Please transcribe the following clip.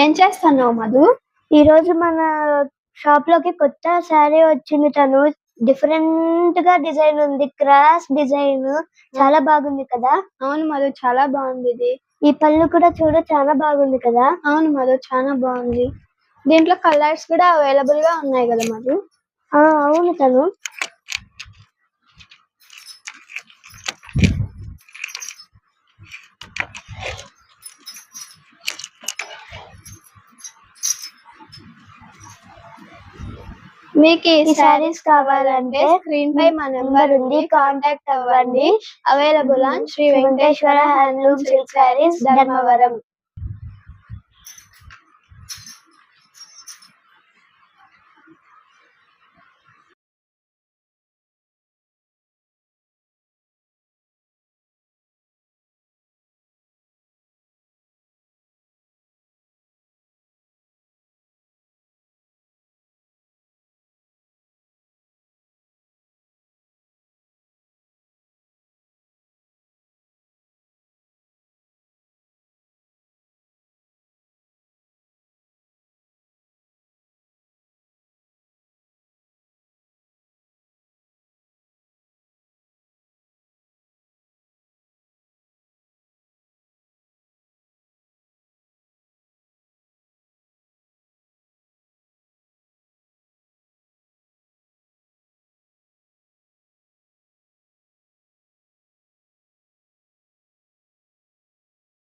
ఏం చేస్తున్నావు మధు? ఈ రోజు మన షాప్ లోకి కొత్త శారీ వచ్చింది. తను డిఫరెంట్ గా డిజైన్ ఉంది. క్రాస్ డిజైన్ చాలా బాగుంది కదా. అవును మధు, చాలా బాగుంది ఇది. ఈ పళ్ళు కూడా చూడు, చాలా బాగుంది కదా. అవును మధు, చాలా బాగుంది. దీంట్లో కలర్స్ కూడా అవైలబుల్ గా ఉన్నాయి కదా మధు. అవును తను. మీకు ఈ శారీస్ కావాలంటే స్క్రీన్ పై మా నెంబర్ ఉంది, కాంటాక్ట్ అవ్వండి. Available on Shri Venkateswara handloom silk saris, Dharmavaram.